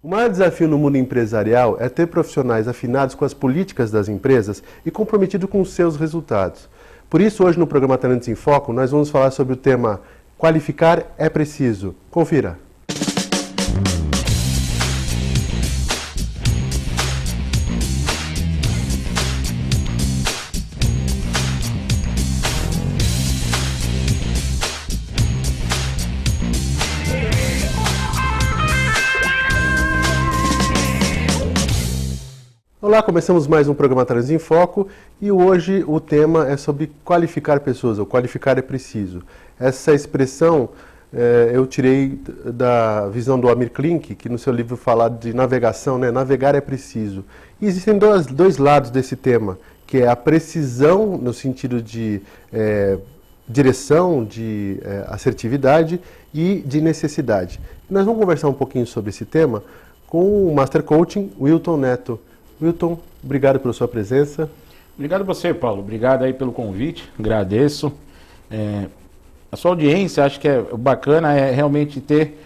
O maior desafio no mundo empresarial é ter profissionais afinados com as políticas das empresas e comprometidos com os seus resultados. Por isso, hoje no programa Talentos em Foco, nós vamos falar sobre o tema Qualificar é Preciso. Confira! Olá, começamos mais um programa Talentos em Foco e hoje o tema é sobre qualificar pessoas, ou qualificar é preciso. Essa expressão eu tirei da visão do Amir Klink, que no seu livro fala de navegação, né? Navegar é preciso. E existem dois lados desse tema, que é a precisão no sentido de direção, de assertividade e de necessidade. Nós vamos conversar um pouquinho sobre esse tema com o Master Coaching, Wilton Neto. Wilton, obrigado pela sua presença. Obrigado a você, Paulo. Obrigado aí pelo convite. Agradeço. A sua audiência, acho que o bacana é realmente ter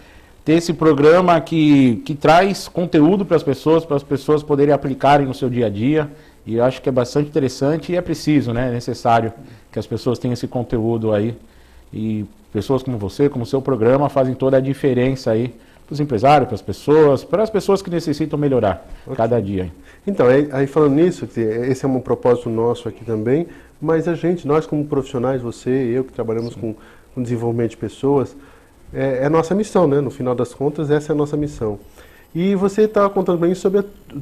esse programa que traz conteúdo para as pessoas poderem aplicarem no seu dia a dia. E eu acho que é bastante interessante e é preciso, né? É necessário que as pessoas tenham esse conteúdo aí. E pessoas como você, como o seu programa, fazem toda a diferença aí para os empresários, para as pessoas que necessitam melhorar cada dia. Então, aí falando nisso, esse é um propósito nosso aqui também, mas nós como profissionais, você e eu que trabalhamos com desenvolvimento de pessoas, é nossa missão, né? No final das contas, essa é a nossa missão. E você estava contando para mim sobre o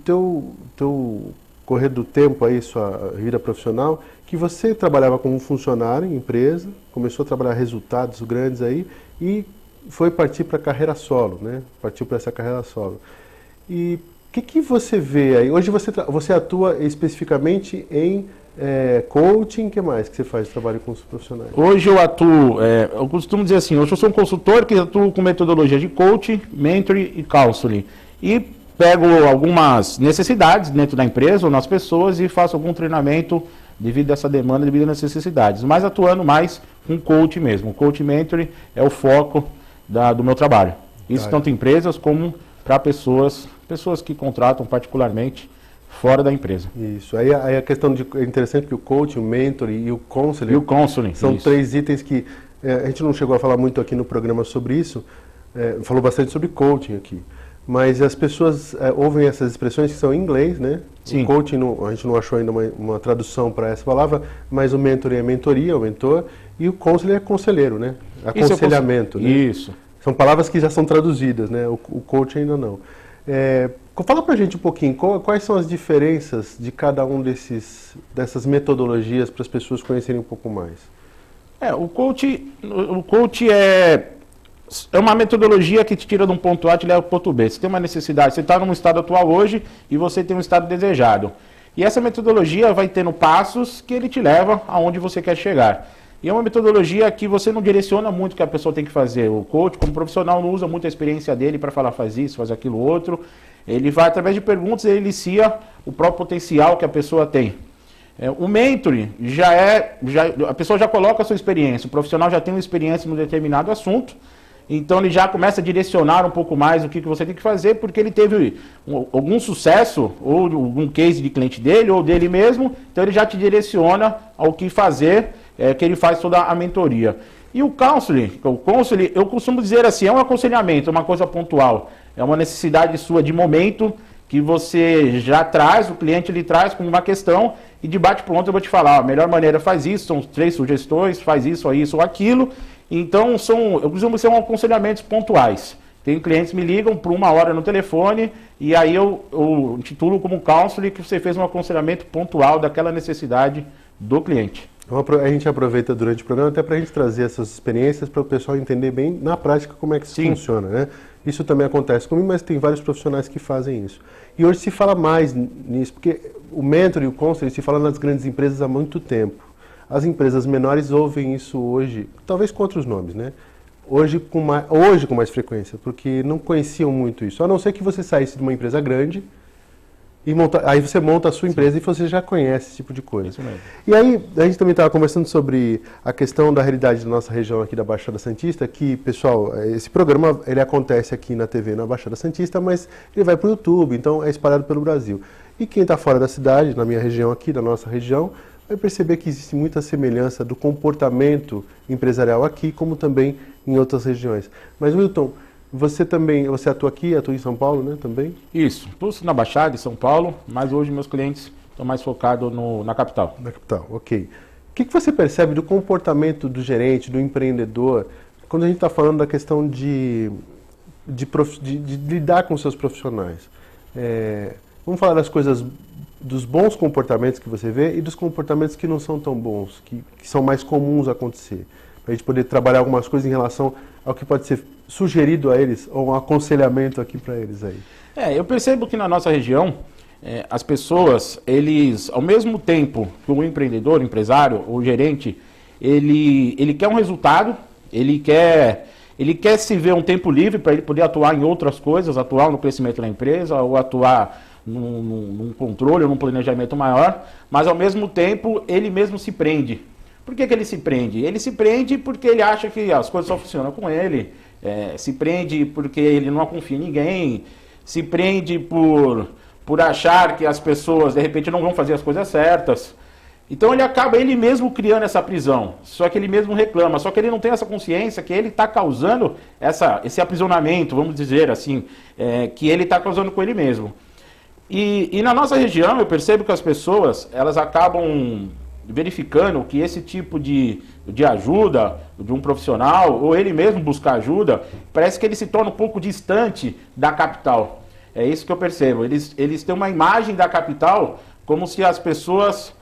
teu correr do tempo aí, sua vida profissional, que você trabalhava como funcionário em empresa, começou a trabalhar resultados grandes aí e foi partir para a carreira solo, né? Partiu para essa carreira solo. E o que você vê aí? Hoje você atua especificamente em coaching, o que mais que você faz de trabalho com os profissionais? Hoje eu atuo, eu costumo dizer assim, hoje eu sou um consultor que atuo com metodologia de coaching, mentoring e counseling. E pego algumas necessidades dentro da empresa ou nas pessoas e faço algum treinamento devido a essa demanda, devido às necessidades. Mas atuando mais com coaching mesmo. O coaching mentoring é o foco do meu trabalho. Isso tanto em empresas como para pessoas que contratam particularmente fora da empresa. Isso. Aí a questão é interessante que o coaching, o mentor e o counseling são três itens que a gente não chegou a falar muito aqui no programa sobre isso, falou bastante sobre coaching aqui, mas as pessoas ouvem essas expressões que são em inglês, né? Sim. O coaching, a gente não achou ainda uma tradução para essa palavra, mas o mentoring é mentoria, o mentor, e o counseling é conselheiro, né? Aconselhamento, né? Isso. São palavras que já são traduzidas, né? O coaching ainda não. Fala pra gente um pouquinho, quais são as diferenças de cada um dessas metodologias para as pessoas conhecerem um pouco mais? O coach é uma metodologia que te tira de um ponto A e te leva para o ponto B. Você tem uma necessidade, você está num estado atual hoje e você tem um estado desejado. E essa metodologia vai tendo passos que ele te leva aonde você quer chegar. E é uma metodologia que você não direciona muito o que a pessoa tem que fazer. O coach, como profissional, não usa muito a experiência dele para falar faz isso, faz aquilo outro. Ele vai, através de perguntas, ele inicia o próprio potencial que a pessoa tem. O mentoring a pessoa já coloca a sua experiência, o profissional já tem uma experiência em um determinado assunto, então ele já começa a direcionar um pouco mais o que você tem que fazer, porque ele teve algum sucesso, ou algum case de cliente dele, ou dele mesmo, então ele já te direciona ao que fazer, que ele faz toda a mentoria. E o counseling, eu costumo dizer assim, é um aconselhamento, é uma coisa pontual, é uma necessidade sua de momento, que você já traz, o cliente ele traz como uma questão, e de bate-pronto eu vou te falar, a melhor maneira faz isso, são 3 sugestões, faz isso ou aquilo. Então, eu costumo ser aconselhamentos pontuais. Tem clientes que me ligam por 1 hora no telefone e aí eu intitulo como counseling que você fez um aconselhamento pontual daquela necessidade do cliente. A gente aproveita durante o programa até para a gente trazer essas experiências para o pessoal entender bem na prática como é que isso funciona, né? Isso também acontece comigo, mas tem vários profissionais que fazem isso. E hoje se fala mais nisso, porque o mentor e o counseling se fala nas grandes empresas há muito tempo. As empresas menores ouvem isso hoje, talvez com outros nomes, né? Hoje com mais frequência, porque não conheciam muito isso. A não ser que você saísse de uma empresa grande Aí você monta a sua empresa e você já conhece esse tipo de coisa. Isso mesmo. E aí, a gente também estava conversando sobre a questão da realidade da nossa região aqui da Baixada Santista, que, pessoal, esse programa ele acontece aqui na TV na Baixada Santista, mas ele vai para o YouTube, então é espalhado pelo Brasil. E quem está fora da cidade, na minha região aqui, da nossa região, vai perceber que existe muita semelhança do comportamento empresarial aqui, como também em outras regiões. Mas, Wilton, você atua aqui, atua em São Paulo, né, também? Isso, estou na Baixada, em São Paulo, mas hoje meus clientes estão mais focados na capital. Na capital, ok. O que você percebe do comportamento do gerente, do empreendedor, quando a gente está falando da questão de lidar com seus profissionais? Vamos falar das coisas, dos bons comportamentos que você vê e dos comportamentos que não são tão bons, que são mais comuns acontecer. Para a gente poder trabalhar algumas coisas em relação ao que pode ser sugerido a eles, ou um aconselhamento aqui para eles aí. Eu percebo que na nossa região, as pessoas, eles, ao mesmo tempo que o empreendedor, o empresário, o gerente, ele quer um resultado, ele quer se ver um tempo livre para ele poder atuar em outras coisas, atuar no crescimento da empresa, ou atuar num controle, num planejamento maior, mas ao mesmo tempo ele mesmo se prende. Por que ele se prende? Ele se prende porque ele acha que as coisas só funcionam com ele, se prende porque ele não confia em ninguém, se prende por achar que as pessoas de repente não vão fazer as coisas certas. Então ele acaba ele mesmo criando essa prisão, só que ele mesmo reclama, só que ele não tem essa consciência que ele está causando esse aprisionamento, vamos dizer assim, que ele está causando com ele mesmo. E na nossa região eu percebo que as pessoas, elas acabam verificando que esse tipo de ajuda de um profissional, ou ele mesmo buscar ajuda, parece que ele se torna um pouco distante da capital. É isso que eu percebo. Eles têm uma imagem da capital como se as pessoas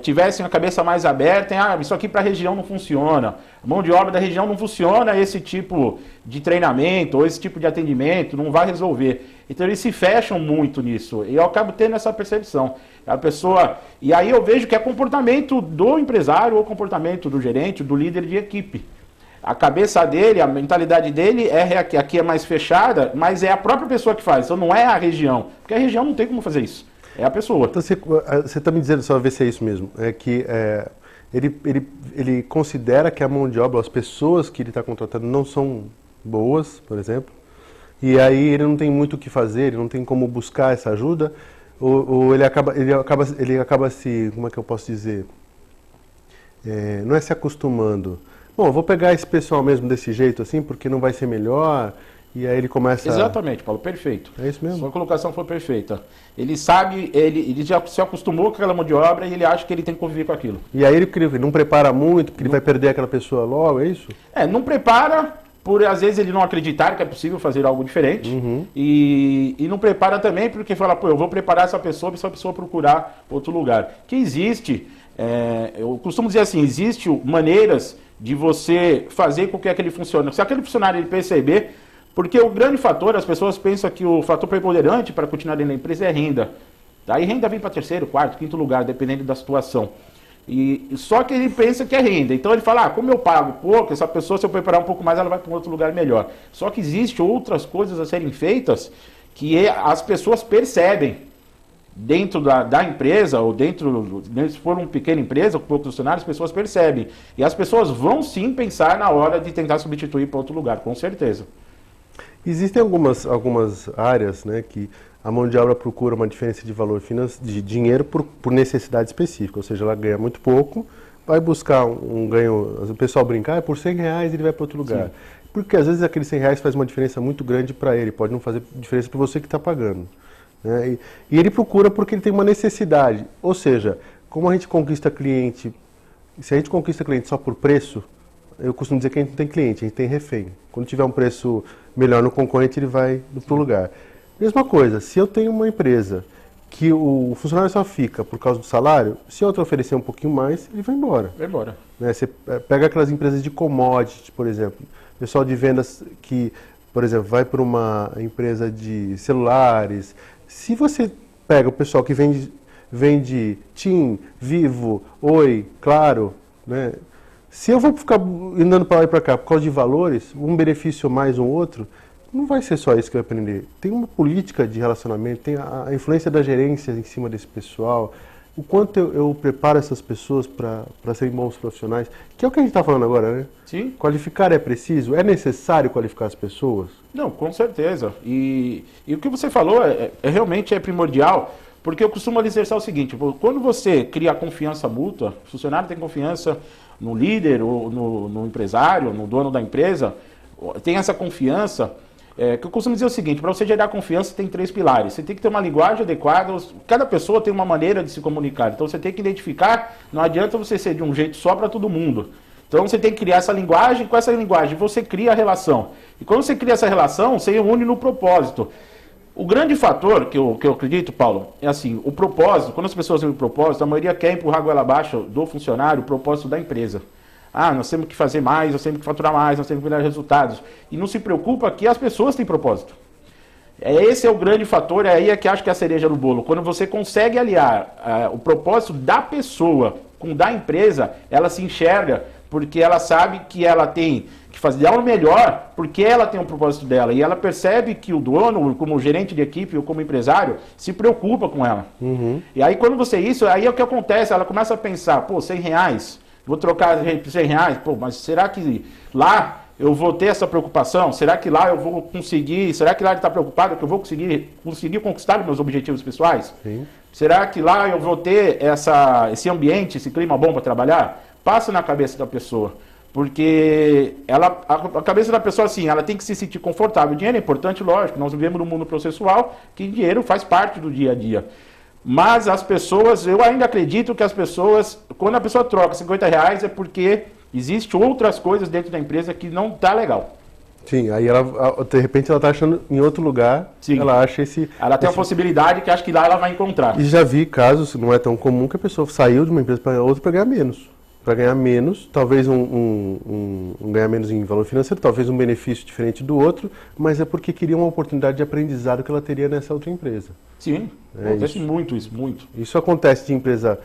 tivessem a cabeça mais aberta, isso aqui para a região não funciona, a mão de obra da região não funciona, esse tipo de treinamento ou esse tipo de atendimento não vai resolver. Então eles se fecham muito nisso, e eu acabo tendo essa percepção. A pessoa, e aí eu vejo que é comportamento do empresário ou comportamento do gerente, do líder de equipe. A cabeça dele, a mentalidade dele aqui é mais fechada, mas é a própria pessoa que faz, então não é a região, porque a região não tem como fazer isso. É a pessoa. Então você está me dizendo, só ver se é isso mesmo, que ele considera que a mão de obra, as pessoas que ele está contratando não são boas, por exemplo, e aí ele não tem muito o que fazer, ele não tem como buscar essa ajuda, ou ele acaba se, como é que eu posso dizer, não é se acostumando. Bom, eu vou pegar esse pessoal mesmo desse jeito assim, porque não vai ser melhor. E aí ele começa... Exatamente, Paulo, perfeito. É isso mesmo? Sua colocação foi perfeita. Ele sabe, ele já se acostumou com aquela mão de obra e ele acha que ele tem que conviver com aquilo. E aí ele não prepara muito, porque ele vai perder aquela pessoa logo, é isso? Não prepara, por às vezes ele não acreditar que é possível fazer algo diferente. Uhum. E não prepara também porque fala, eu vou preparar essa pessoa procurar outro lugar. Que existe, eu costumo dizer assim, existem maneiras de você fazer com que aquele funcionário, se aquele funcionário ele perceber. Porque o grande fator, as pessoas pensam que o fator preponderante para continuar dentro da empresa é renda. Daí renda vem para terceiro, quarto, quinto lugar, dependendo da situação. E só que ele pensa que é renda. Então ele fala, como eu pago pouco, essa pessoa, se eu preparar um pouco mais, ela vai para um outro lugar melhor. Só que existem outras coisas a serem feitas que as pessoas percebem dentro da empresa, ou se for uma pequena empresa, com poucos funcionários, as pessoas percebem. E as pessoas vão sim pensar na hora de tentar substituir para outro lugar, com certeza. Existem algumas áreas, né, que a mão de obra procura uma diferença de valor de dinheiro por necessidade específica, ou seja, ela ganha muito pouco, vai buscar um ganho, o pessoal brincar, por R$100 ele vai para outro lugar. Sim. Porque às vezes aqueles R$100 faz uma diferença muito grande para ele, pode não fazer diferença para você que está pagando. Né? E ele procura porque ele tem uma necessidade, ou seja, como a gente conquista cliente, se a gente conquista cliente só por preço, eu costumo dizer que a gente não tem cliente, a gente tem refém. Quando tiver um preço melhor no concorrente, ele vai para o lugar. Mesma coisa, se eu tenho uma empresa que o funcionário só fica por causa do salário, se eu te oferecer um pouquinho mais, ele vai embora. Vai embora. Né? Você pega aquelas empresas de commodity, por exemplo, pessoal de vendas que, por exemplo, vai para uma empresa de celulares. Se você pega o pessoal que vende TIM, Vivo, Oi, Claro, né? Se eu vou ficar andando para lá e para cá por causa de valores, um benefício mais um outro, não vai ser só isso que vai aprender. Tem uma política de relacionamento, tem a influência da gerência em cima desse pessoal, o quanto eu preparo essas pessoas para serem bons profissionais, que é o que a gente está falando agora, né? Sim. Qualificar é preciso? É necessário qualificar as pessoas? Não, com certeza. E o que você falou realmente é primordial, porque eu costumo alicerçar o seguinte, quando você cria confiança mútua, o funcionário tem confiança no líder, ou no empresário, no dono da empresa, tem essa confiança, que eu costumo dizer o seguinte, para você gerar confiança tem 3 pilares. Você tem que ter uma linguagem adequada, cada pessoa tem uma maneira de se comunicar, então você tem que identificar, não adianta você ser de um jeito só para todo mundo. Então você tem que criar essa linguagem, com essa linguagem você cria a relação. E quando você cria essa relação, você une no propósito. O grande fator que eu acredito, Paulo, é assim, o propósito, quando as pessoas têm o propósito, a maioria quer empurrar a goela abaixo do funcionário, o propósito da empresa. Ah, nós temos que fazer mais, nós temos que faturar mais, nós temos que melhorar resultados. E não se preocupa que as pessoas têm propósito. Esse é o grande fator, é aí que acho que é a cereja do bolo. Quando você consegue aliar o propósito da pessoa com o da empresa, ela se enxerga, porque ela sabe que ela tem que fazer o melhor, porque ela tem um propósito dela. E ela percebe que o dono, como gerente de equipe ou como empresário, se preocupa com ela. Uhum. E aí quando você isso, aí é o que acontece, ela começa a pensar, pô, R$100, vou trocar R$100, pô, mas será que lá eu vou ter essa preocupação? Será que lá eu vou conseguir, será que lá ele está preocupado que eu vou conseguir conquistar meus objetivos pessoais? Sim. Será que lá eu vou ter esse ambiente, esse clima bom para trabalhar? Passa na cabeça da pessoa, porque a cabeça da pessoa, assim, ela tem que se sentir confortável. O dinheiro é importante, lógico, nós vivemos num mundo processual que dinheiro faz parte do dia a dia. Mas as pessoas, eu ainda acredito que as pessoas, quando a pessoa troca R$50 é porque existem outras coisas dentro da empresa que não tá legal. Sim, aí ela, de repente ela está achando em outro lugar, sim, ela acha esse... Ela tem a possibilidade que acho que lá ela vai encontrar. E já vi casos, não é tão comum, que a pessoa saiu de uma empresa para outra para ganhar menos. Para ganhar menos, talvez ganhar menos em valor financeiro, talvez um benefício diferente do outro, mas é porque queria uma oportunidade de aprendizado que ela teria nessa outra empresa. Sim, acontece muito isso, muito. Isso acontece de empresa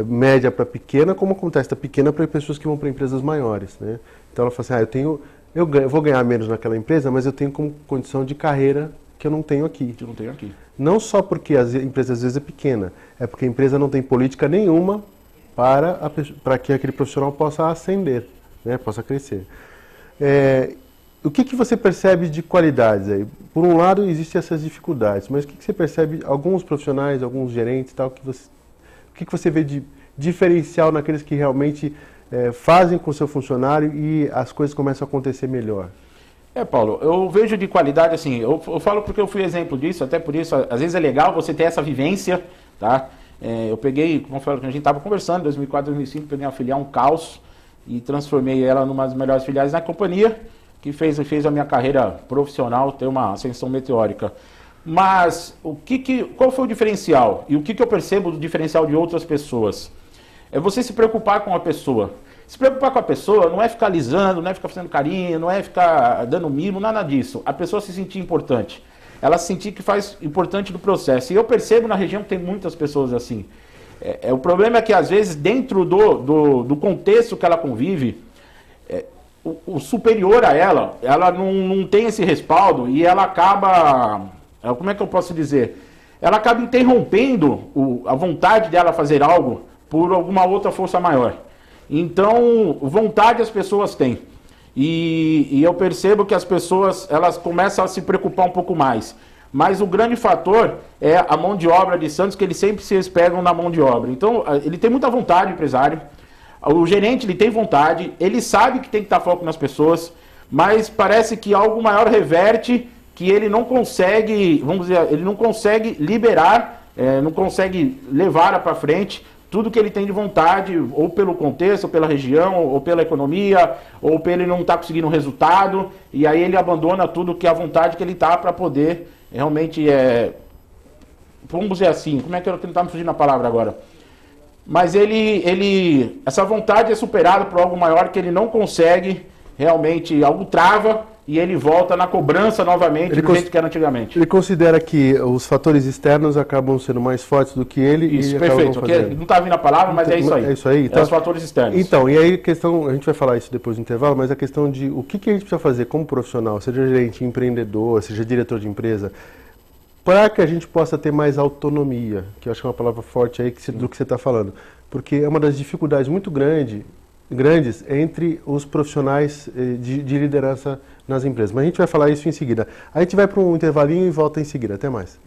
média para pequena, como acontece da pequena para pessoas que vão para empresas maiores, né? Então ela fala assim, eu vou ganhar menos naquela empresa, mas eu tenho como condição de carreira que eu não tenho aqui. Que eu não tenho aqui. Não só porque a empresa às vezes é pequena, é porque a empresa não tem política nenhuma para que aquele profissional possa ascender, né, possa crescer. O que você percebe de qualidades aí? Por um lado, existem essas dificuldades, mas o que você percebe, alguns profissionais, alguns gerentes, tal, o que você vê de diferencial naqueles que realmente fazem com o seu funcionário e as coisas começam a acontecer melhor? Paulo, eu vejo de qualidade, assim, eu falo porque eu fui exemplo disso, até por isso, às vezes é legal você ter essa vivência, tá? Eu peguei, como eu falei, a gente estava conversando, em 2004, 2005, peguei uma filial, um caos, e transformei ela numa das melhores filiais na companhia, que fez a minha carreira profissional ter uma ascensão meteórica. Mas qual foi o diferencial? E o que eu percebo do diferencial de outras pessoas? É você se preocupar com a pessoa. Se preocupar com a pessoa não é ficar alisando, não é ficar fazendo carinho, não é ficar dando mimo, nada disso. A pessoa se sentir importante. Ela sentir que faz importante do processo. E eu percebo na região que tem muitas pessoas assim. O problema é que, às vezes, dentro do contexto que ela convive, o superior a ela não tem esse respaldo e ela acaba... Como é que eu posso dizer? Ela acaba interrompendo a vontade dela fazer algo por alguma outra força maior. Então, vontade as pessoas têm. E eu percebo que as pessoas elas começam a se preocupar um pouco mais. Mas o grande fator é a mão de obra de Santos, que eles sempre se pegam na mão de obra. Então, ele tem muita vontade, o empresário. O gerente, ele tem vontade, ele sabe que tem que dar foco nas pessoas, mas parece que algo maior reverte, que ele não consegue, vamos dizer, ele não consegue liberar, não consegue levar para frente tudo que ele tem de vontade, ou pelo contexto, ou pela região, ou pela economia, ou pelo ele não estar conseguindo um resultado, e aí ele abandona tudo que a vontade que ele está para poder realmente, vamos dizer assim, como é que eu não está me fugindo a palavra agora? Mas essa vontade é superada por algo maior que ele não consegue, realmente, algo trava, e ele volta na cobrança novamente do jeito que era antigamente. Ele considera que os fatores externos acabam sendo mais fortes do que ele. Isso, perfeito. Não está vindo a palavra, mas é isso aí. É isso aí. Então, os fatores externos. Então, e aí a gente vai falar isso depois do intervalo, mas a questão de o que a gente precisa fazer como profissional, seja gerente, empreendedor, seja diretor de empresa, para que a gente possa ter mais autonomia, que eu acho que é uma palavra forte aí do que você está falando. Porque é uma das dificuldades muito grandes entre os profissionais de liderança nas empresas. Mas a gente vai falar isso em seguida. A gente vai para um intervalinho e volta em seguida. Até mais.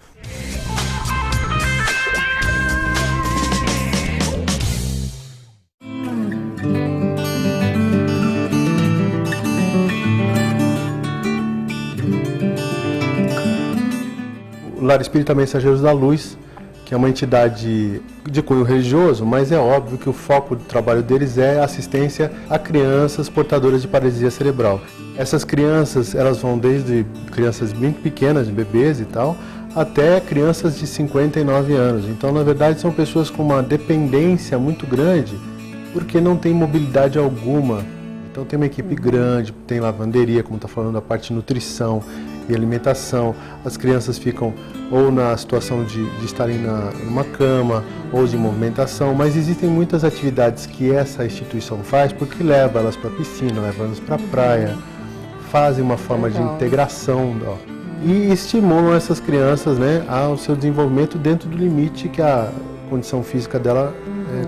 O Lar Espírita Mensageiros da Luz, que é uma entidade de cunho religioso, mas é óbvio que o foco do trabalho deles é assistência a crianças portadoras de paralisia cerebral. Essas crianças, elas vão desde crianças bem pequenas, bebês e tal, até crianças de 59 anos. Então, na verdade, são pessoas com uma dependência muito grande, porque não tem mobilidade alguma. Então, tem uma equipe grande, tem lavanderia, como está falando, a parte de nutrição e alimentação. As crianças ficam ou na situação de estarem numa cama ou de movimentação, mas existem muitas atividades que essa instituição faz porque leva elas para a piscina, leva elas para a praia, fazem uma forma de integração e estimulam essas crianças, né, ao seu desenvolvimento dentro do limite que a condição física dela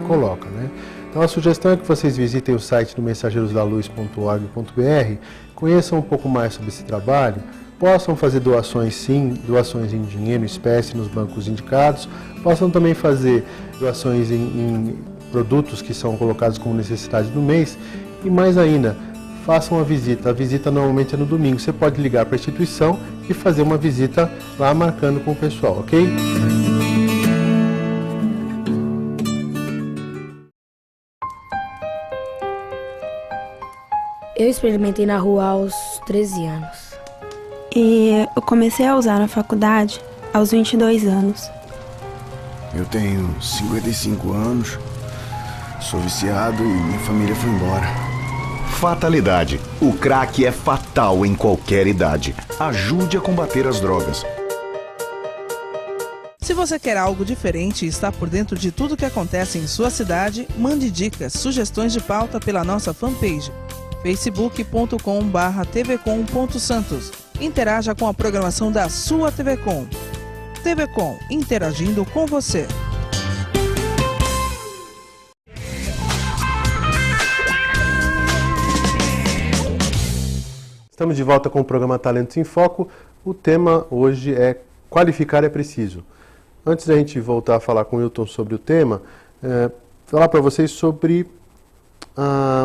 coloca, né? Então a sugestão é que vocês visitem o site do mensageirosdaluz.org.br, conheçam um pouco mais sobre esse trabalho, possam fazer doações sim, doações em dinheiro, em espécie, nos bancos indicados, possam também fazer doações em produtos que são colocados como necessidade do mês e mais ainda, façam a visita normalmente é no domingo, você pode ligar para a instituição e fazer uma visita lá marcando com o pessoal, ok? Eu experimentei na rua aos 13 anos. E eu comecei a usar na faculdade aos 22 anos. Eu tenho 55 anos, sou viciado e minha família foi embora. Fatalidade. O crack é fatal em qualquer idade. Ajude a combater as drogas. Se você quer algo diferente e está por dentro de tudo que acontece em sua cidade, mande dicas, sugestões de pauta pela nossa fanpage facebook.com/tvcom.santos. Interaja com a programação da sua TV Com. TV Com, interagindo com você. Estamos de volta com o programa Talentos em Foco. O tema hoje é qualificar é preciso. Antes da gente voltar a falar com o Wilton sobre o tema, falar para vocês sobre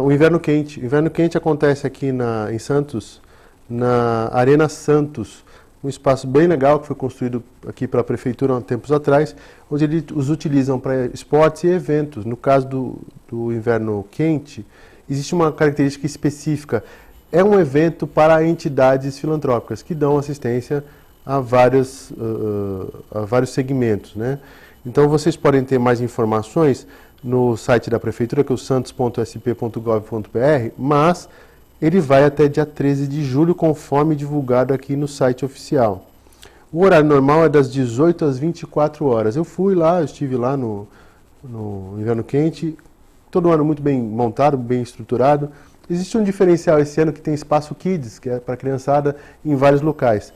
o inverno quente. O inverno quente acontece aqui em Santos, na Arena Santos, um espaço bem legal que foi construído aqui pela prefeitura há tempos atrás, onde eles os utilizam para esportes e eventos. No caso do inverno quente, existe uma característica específica. É um evento para entidades filantrópicas que dão assistência a vários segmentos, né? Então vocês podem ter mais informações no site da prefeitura, que é o santos.sp.gov.br, mas ele vai até dia 13 de julho, conforme divulgado aqui no site oficial. O horário normal é das 18 às 24 horas. Eu estive lá no inverno quente, todo ano muito bem montado, bem estruturado. Existe um diferencial esse ano que tem espaço Kids, que é para criançada, em vários locais.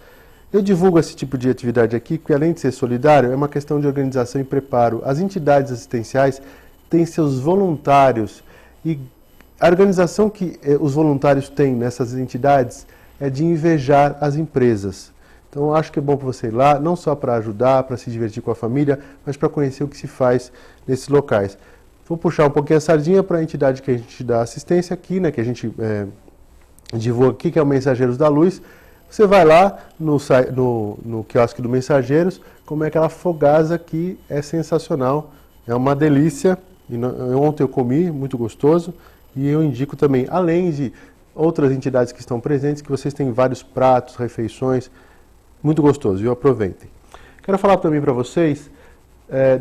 Eu divulgo esse tipo de atividade aqui, porque além de ser solidário, é uma questão de organização e preparo. As entidades assistenciais têm seus voluntários e a organização que os voluntários têm nessas entidades é de invejar as empresas. Então, eu acho que é bom para você ir lá, não só para ajudar, para se divertir com a família, mas para conhecer o que se faz nesses locais. Vou puxar um pouquinho a sardinha para a entidade que a gente dá assistência aqui, né, que a gente divulga aqui, que é o Mensageiros da Luz. Você vai lá no quiosque do Mensageiros, como é aquela fogaza que é sensacional, é uma delícia. Ontem eu comi, muito gostoso, e eu indico também, além de outras entidades que estão presentes, que vocês têm vários pratos, refeições, muito gostoso, viu? Aproveitem. Quero falar também para vocês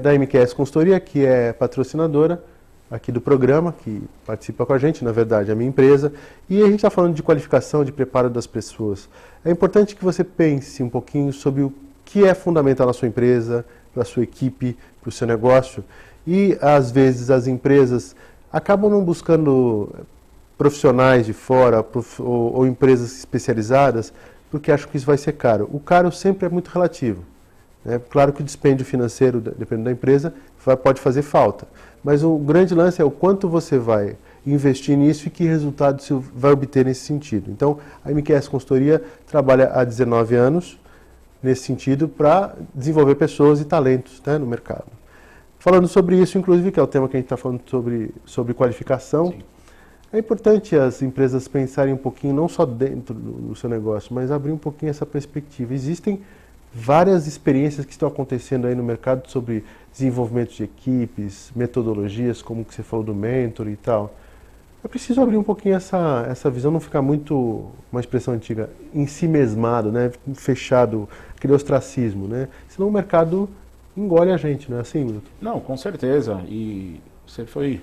da MQS Consultoria, que é patrocinadora, aqui do programa, que participa com a gente, na verdade, a minha empresa, e a gente está falando de qualificação, de preparo das pessoas. É importante que você pense um pouquinho sobre o que é fundamental na sua empresa, para a sua equipe, para o seu negócio, e às vezes as empresas acabam não buscando profissionais de fora ou empresas especializadas, porque acham que isso vai ser caro. O caro sempre é muito relativo. Claro que o dispêndio financeiro, dependendo da empresa, pode fazer falta. Mas o grande lance é o quanto você vai investir nisso e que resultado você vai obter nesse sentido. Então, a MQS Consultoria trabalha há 19 anos nesse sentido para desenvolver pessoas e talentos, né, no mercado. Falando sobre isso, inclusive, que é o tema que a gente está falando sobre qualificação, sim, é importante as empresas pensarem um pouquinho, não só dentro do seu negócio, mas abrir um pouquinho essa perspectiva. Existem várias experiências que estão acontecendo aí no mercado sobre desenvolvimento de equipes, metodologias, como que você falou do mentor e tal. É preciso abrir um pouquinho essa visão, não ficar muito, uma expressão antiga, em si mesmado, né? Fechado, aquele ostracismo, né? Senão o mercado engole a gente, não é assim, Milton? Não, com certeza. E você foi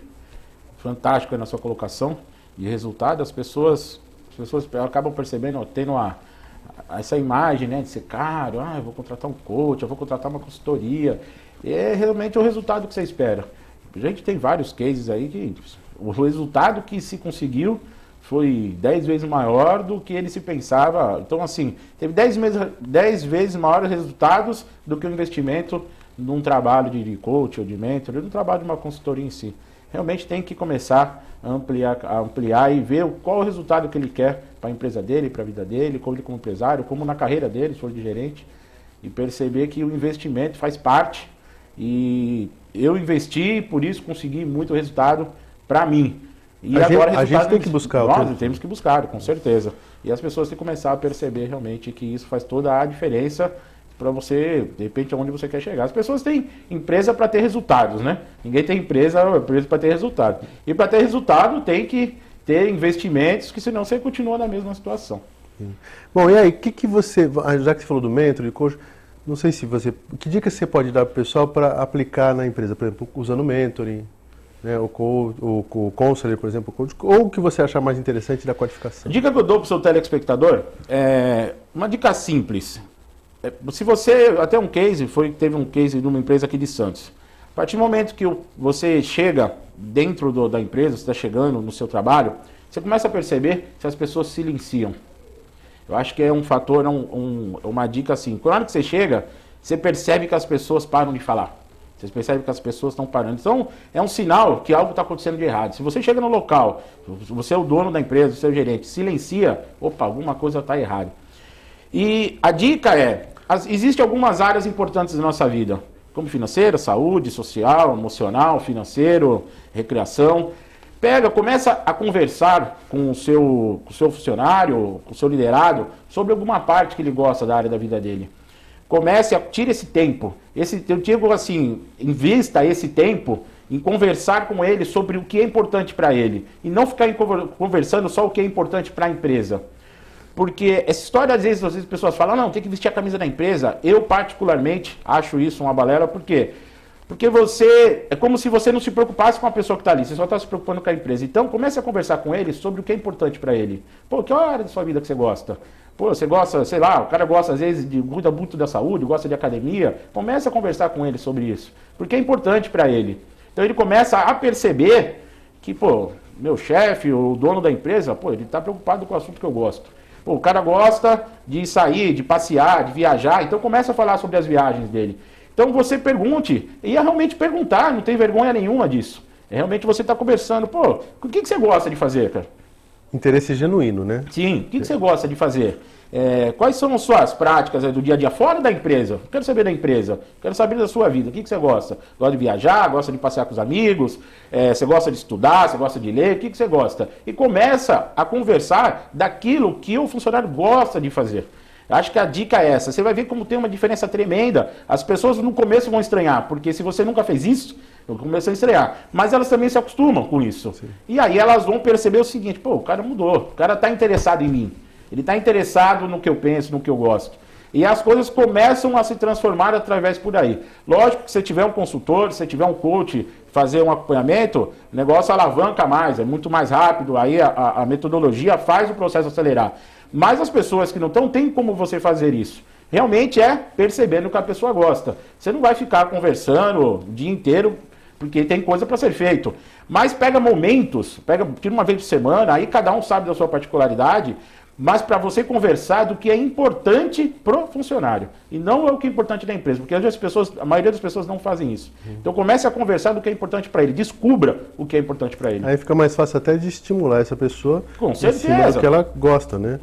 fantástico na sua colocação de resultado. As pessoas acabam percebendo, tendo essa imagem, né, de ser caro, eu vou contratar um coach, eu vou contratar uma consultoria. E é realmente o resultado que você espera. A gente tem vários cases aí que o resultado que se conseguiu foi 10 vezes maior do que ele se pensava. Então, assim, teve 10 vezes maiores resultados do que o investimento num trabalho de coach ou de mentor, no trabalho de uma consultoria em si. Realmente tem que começar a ampliar e ver qual o resultado que ele quer para a empresa dele, para a vida dele, como ele como empresário, como na carreira dele, se for de gerente, e perceber que o investimento faz parte. E eu investi, por isso consegui muito resultado para mim. E agora a gente tem que buscar. Nós temos que buscar, com certeza. E as pessoas têm que começar a perceber realmente que isso faz toda a diferença para você, de repente, aonde você quer chegar. As pessoas têm empresa para ter resultados, né? Ninguém tem empresa para ter resultado. E para ter resultado tem que ter investimentos, que senão você continua na mesma situação. Sim. Bom, e aí, o que você, já que você falou do mentor e coach, não sei se que dicas você pode dar para o pessoal para aplicar na empresa, por exemplo, usando o mentoring, né, o counselor, por exemplo, ou o que você achar mais interessante da qualificação? A dica que eu dou para o seu telespectador é uma dica simples. Se você, até teve um case de uma empresa aqui de Santos. A partir do momento que você chega dentro da empresa, você está chegando no seu trabalho, você começa a perceber se as pessoas silenciam. Eu acho que é um fator, uma dica assim. Quando você chega, você percebe que as pessoas param de falar. Você percebe que as pessoas estão parando. Então, é um sinal que algo está acontecendo de errado. Se você chega no local, você é o dono da empresa, você é o gerente, silencia, alguma coisa está errada. E a dica existem algumas áreas importantes da nossa vida, como financeira, saúde, social, emocional, financeiro, recreação. Começa a conversar com o seu funcionário, com o seu liderado, sobre alguma parte que ele gosta da área da vida dele. Tire esse tempo. Eu digo assim, invista esse tempo em conversar com ele sobre o que é importante para ele. E não ficar conversando só o que é importante para a empresa. Porque essa história, às vezes as pessoas falam, não, tem que vestir a camisa da empresa. Eu, particularmente, acho isso uma balela. Por quê? Porque é como se você não se preocupasse com a pessoa que está ali, você só está se preocupando com a empresa. Então, comece a conversar com ele sobre o que é importante para ele. Que área da sua vida que você gosta? Você gosta, sei lá, o cara gosta, às vezes, cuida muito da saúde, gosta de academia. Comece a conversar com ele sobre isso, porque é importante para ele. Então, ele começa a perceber que, meu chefe, o dono da empresa, ele está preocupado com o assunto que eu gosto. O cara gosta de sair, de passear, de viajar, então começa a falar sobre as viagens dele. Então você pergunte, e é realmente perguntar, não tem vergonha nenhuma disso. Realmente você está conversando, o que você gosta de fazer, cara? Interesse genuíno, né? Sim, o que você gosta de fazer? Quais são as suas práticas do dia a dia fora da empresa? Quero saber da empresa, quero saber da sua vida. O que você gosta? Gosta de viajar, gosta de passear com os amigos, você gosta de estudar, você gosta de ler, o que você gosta? E começa a conversar daquilo que o funcionário gosta de fazer. Acho que a dica é essa. Você vai ver como tem uma diferença tremenda. As pessoas no começo vão estranhar, porque se você nunca fez isso, começam a estranhar. Mas elas também se acostumam com isso. Sim. E aí elas vão perceber o seguinte, o cara mudou, o cara está interessado em mim. Ele está interessado no que eu penso, no que eu gosto. E as coisas começam a se transformar através por aí. Lógico que se tiver um consultor, se tiver um coach, fazer um acompanhamento, o negócio alavanca mais, é muito mais rápido, aí a metodologia faz o processo acelerar. Mas as pessoas que não estão, tem como você fazer isso. Realmente é percebendo o que a pessoa gosta. Você não vai ficar conversando o dia inteiro, porque tem coisa para ser feito. Mas pega momentos, tira uma vez por semana, aí cada um sabe da sua particularidade, mas para você conversar do que é importante pro funcionário. E não é o que é importante da empresa, porque a maioria das pessoas não fazem isso. Então comece a conversar do que é importante para ele, descubra o que é importante para ele. Aí fica mais fácil até de estimular essa pessoa. Com certeza. O que ela gosta, né?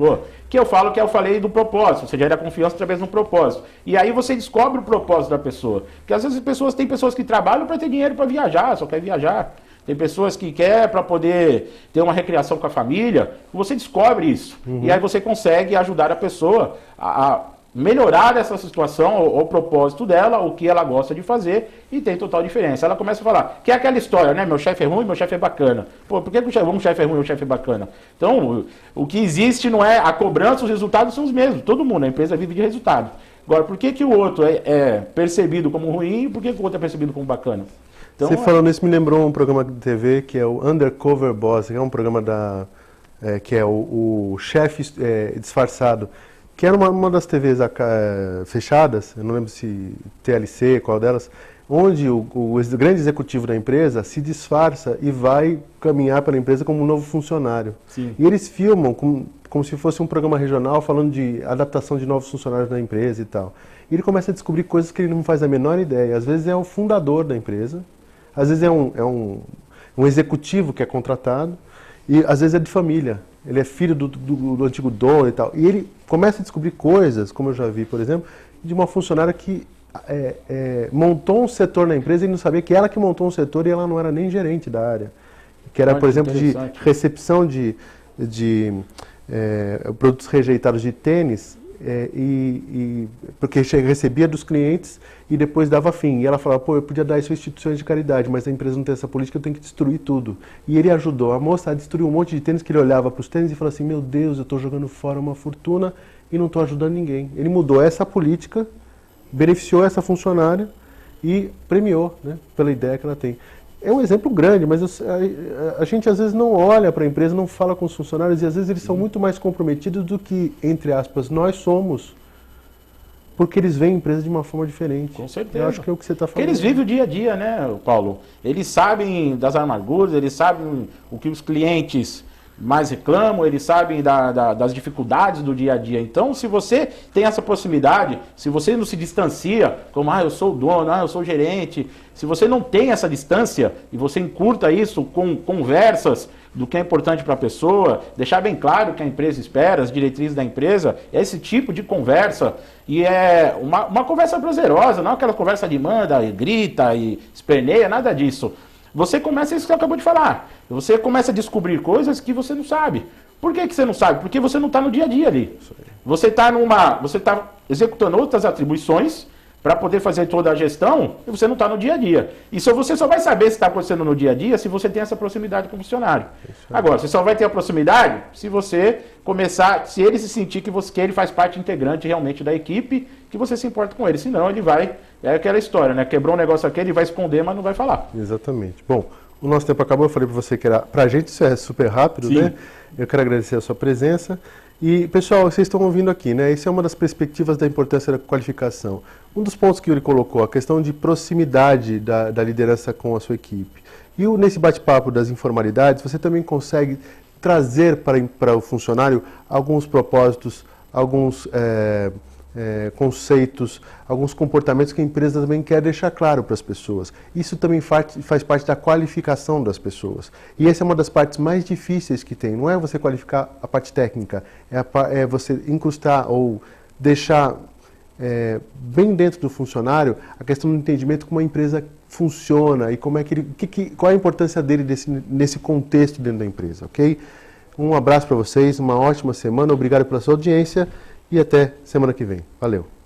Que eu falei do propósito, você gera confiança através de um propósito. E aí você descobre o propósito da pessoa. Porque às vezes tem pessoas que trabalham para ter dinheiro para viajar, só quer viajar. Tem pessoas que querem para poder ter uma recreação com a família. Você descobre isso. E aí você consegue ajudar a pessoa a melhorar essa situação, o propósito dela, o que ela gosta de fazer, e tem total diferença. Ela começa a falar, que é aquela história, né? Meu chefe é ruim, meu chefe é bacana. Pô, por que um chefe é ruim e um chefe é bacana? Então, o que existe não é a cobrança, os resultados são os mesmos. Todo mundo, a empresa vive de resultado. Agora, por que o outro é percebido como ruim e por que o outro é percebido como bacana? Então, você falando isso me lembrou um programa de TV que é o Undercover Boss, que é um programa que é o chefe disfarçado, que era uma das TVs fechadas, eu não lembro se TLC, qual delas, onde o grande executivo da empresa se disfarça e vai caminhar pela empresa como um novo funcionário. Sim. E eles filmam como se fosse um programa regional falando de adaptação de novos funcionários na empresa e tal. E ele começa a descobrir coisas que ele não faz a menor ideia. Às vezes é o fundador da empresa, às vezes é um executivo que é contratado, e às vezes é de família. Ele é filho do antigo dono e tal. E ele começa a descobrir coisas, como eu já vi, por exemplo, de uma funcionária que montou um setor na empresa e não sabia que ela que montou um setor e ela não era nem gerente da área. Que era, por exemplo, de recepção de produtos rejeitados de tênis, porque recebia dos clientes e depois dava fim. E ela falava, pô, eu podia dar isso a instituições de caridade, mas a empresa não tem essa política, eu tenho que destruir tudo. E ele ajudou a moça a destruir um monte de tênis, que ele olhava para os tênis e falava assim, meu Deus, eu estou jogando fora uma fortuna e não estou ajudando ninguém. Ele mudou essa política, beneficiou essa funcionária e premiou, né, pela ideia que ela tem. É um exemplo grande, mas a gente às vezes não olha para a empresa, não fala com os funcionários e às vezes eles são muito mais comprometidos do que, entre aspas, nós somos, porque eles veem a empresa de uma forma diferente. Com certeza. Eu acho que é o que você está falando. Porque eles vivem o dia a dia, né, Paulo? Eles sabem das amarguras, eles sabem o que os clientes mais reclamam, eles sabem das dificuldades do dia a dia. Então, se você tem essa proximidade, se você não se distancia, como, eu sou o dono, eu sou o gerente, se você não tem essa distância e você encurta isso com conversas do que é importante para a pessoa, deixar bem claro o que a empresa espera, as diretrizes da empresa, esse tipo de conversa, e é uma conversa prazerosa, não aquela conversa de manda, e grita, e esperneia, nada disso. Você começa isso que você acabou de falar. Você começa a descobrir coisas que você não sabe. Por que você não sabe? Porque você não está no dia a dia ali. Você está executando outras atribuições para poder fazer toda a gestão e você não está no dia a dia. E você só vai saber se está acontecendo no dia a dia se você tem essa proximidade com o funcionário. Agora, você só vai ter a proximidade se você começar, se ele se sentir que ele faz parte integrante realmente da equipe, que você se importa com ele. Senão ele vai, é aquela história, né? Quebrou um negócio aqui, ele vai esconder, mas não vai falar. Exatamente. Bom, o nosso tempo acabou, eu falei para você que pra gente isso é super rápido, Sim. Né? Eu quero agradecer a sua presença. E, pessoal, vocês estão ouvindo aqui, né? Isso é uma das perspectivas da importância da qualificação. Um dos pontos que ele colocou, a questão de proximidade da liderança com a sua equipe. E nesse bate-papo das informalidades, você também consegue trazer para o funcionário alguns propósitos, alguns conceitos, alguns comportamentos que a empresa também quer deixar claro para as pessoas. Isso também faz parte da qualificação das pessoas. E essa é uma das partes mais difíceis que tem. Não é você qualificar a parte técnica, é você incrustar ou deixar bem dentro do funcionário a questão do entendimento como a empresa funciona e como é qual é a importância dele nesse contexto dentro da empresa, ok? Um abraço para vocês, uma ótima semana, obrigado pela sua audiência e até semana que vem. Valeu!